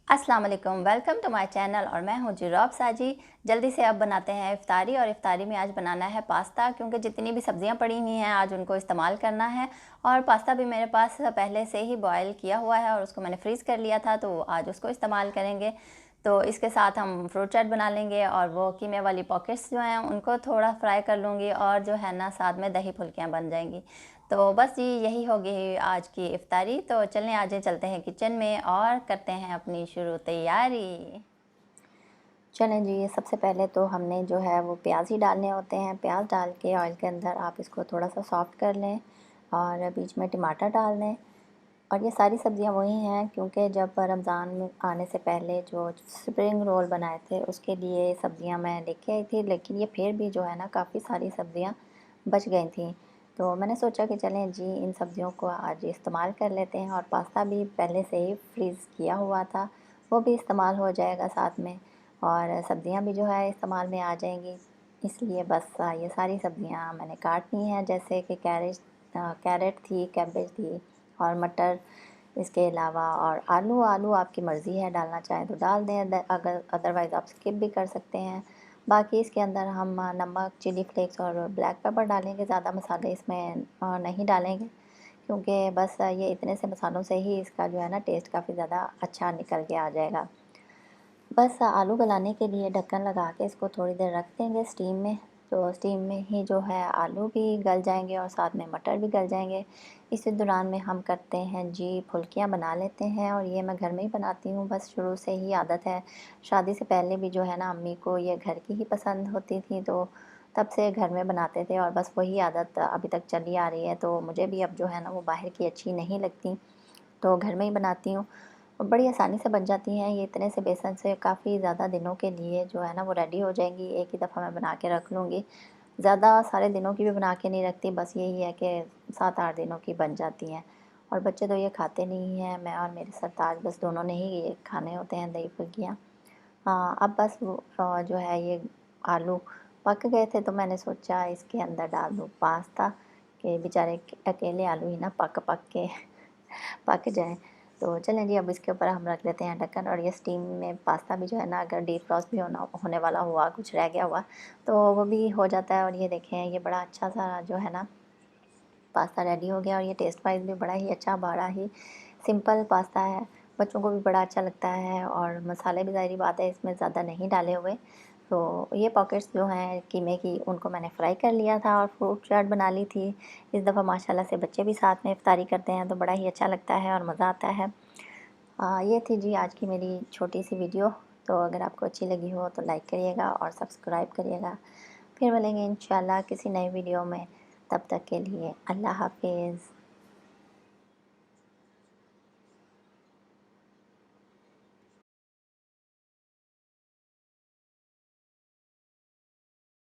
अस्सलाम वालेकुम, welcome to my channel और मैं हूँ जुरौब साजी। जल्दी से अब बनाते हैं इफ्तारी। और इफ्तारी में आज बनाना है पास्ता, क्योंकि जितनी भी सब्जियां पड़ी हुई हैं आज उनको इस्तेमाल करना है। और पास्ता भी मेरे पास पहले से ही बॉयल किया हुआ है और उसको मैंने फ्रीज़ कर लिया था, तो आज उसको इस्तेमाल करेंगे। तो इसके साथ हम फ्रूट चाट बना लेंगे और वो कीमे वाली पॉकेट्स जो हैं उनको थोड़ा फ्राई कर लूँगी, और जो है ना साथ में दही फुल्कियाँ बन जाएंगी। तो बस जी यही होगी आज की इफ्तारी। तो चलें आज चलते हैं किचन में और करते हैं अपनी शुरू तैयारी। चलें जी, सबसे पहले तो हमने जो है वो प्याज ही डालने होते हैं। प्याज डाल के ऑयल के अंदर आप इसको थोड़ा सा सॉफ्ट कर लें और बीच में टमाटर डाल दें। और ये सारी सब्ज़ियाँ वही हैं, क्योंकि जब रमज़ान में आने से पहले जो स्प्रिंग रोल बनाए थे उसके लिए सब्ज़ियाँ मैं लेके आई थी, लेकिन ये फिर भी जो है ना काफ़ी सारी सब्ज़ियाँ बच गई थी। तो मैंने सोचा कि चलें जी इन सब्ज़ियों को आज इस्तेमाल कर लेते हैं। और पास्ता भी पहले से ही फ्रीज़ किया हुआ था, वो भी इस्तेमाल हो जाएगा साथ में, और सब्ज़ियाँ भी जो है इस्तेमाल में आ जाएंगी। इसलिए बस ये सारी सब्ज़ियाँ मैंने काटनी है, जैसे कि कैरेट थी, कैबेज थी और मटर। इसके अलावा और आलू आलू आपकी मर्ज़ी है, डालना चाहें तो डाल दें, अगर अदरवाइज़ आप स्किप भी कर सकते हैं। बाकी इसके अंदर हम नमक, चिली फ्लेक्स और ब्लैक पेपर डालेंगे। ज़्यादा मसाले इसमें नहीं डालेंगे, क्योंकि बस ये इतने से मसालों से ही इसका जो है ना टेस्ट काफ़ी ज़्यादा अच्छा निकल के आ जाएगा। बस आलू गलाने के लिए ढक्कन लगा के इसको थोड़ी देर रख देंगे स्टीम में। तो स्टीम में ही जो है आलू भी गल जाएंगे और साथ में मटर भी गल जाएंगे। इसी दौरान में हम करते हैं जी फुल्कियाँ बना लेते हैं, और ये मैं घर में ही बनाती हूँ, बस शुरू से ही आदत है। शादी से पहले भी जो है ना अम्मी को ये घर की ही पसंद होती थी, तो तब से घर में बनाते थे और बस वही आदत अभी तक चली आ रही है। तो मुझे भी अब जो है ना वो बाहर की अच्छी नहीं लगती, तो घर में ही बनाती हूँ। और बड़ी आसानी से बन जाती हैं ये, इतने से बेसन से काफ़ी ज़्यादा दिनों के लिए जो है ना वो रेडी हो जाएंगी। एक ही दफ़ा मैं बना के रख लूँगी, ज़्यादा सारे दिनों की भी बना के नहीं रखती, बस यही है कि 7-8 दिनों की बन जाती हैं। और बच्चे तो ये खाते नहीं हैं, मैं और मेरे सरताज बस दोनों ने ही ये खाने होते हैं दही फुल्कियाँ। हाँ, अब बस वो जो है ये आलू पक गए थे, तो मैंने सोचा इसके अंदर डाल दूँ पास्ता, कि बेचारे अकेले आलू ही ना पक पक के पक जाएँ। तो चलें जी, अब इसके ऊपर हम रख देते हैं ढक्कन। और ये स्टीम में पास्ता भी जो है ना, अगर डीप फ्रॉस्ट भी होने वाला हुआ, कुछ रह गया हुआ, तो वो भी हो जाता है। और ये देखें, ये बड़ा अच्छा सा जो है ना पास्ता रेडी हो गया, और ये टेस्ट वाइज भी बड़ा ही अच्छा, बड़ा ही सिंपल पास्ता है। बच्चों को भी बड़ा अच्छा लगता है, और मसाले भी ज़ाहिर बात है इसमें ज़्यादा नहीं डाले हुए। तो ये पॉकेट्स जो हैं कीमे की, उनको मैंने फ्राई कर लिया था और फ्रूट चाट बना ली थी। इस दफ़ा माशाल्लाह से बच्चे भी साथ में इफ्तारी करते हैं, तो बड़ा ही अच्छा लगता है और मज़ा आता है। ये थी जी आज की मेरी छोटी सी वीडियो। तो अगर आपको अच्छी लगी हो तो लाइक करिएगा और सब्सक्राइब करिएगा। फिर मिलेंगे इंशाल्लाह किसी नई वीडियो में, तब तक के लिए अल्लाह हाफिज़।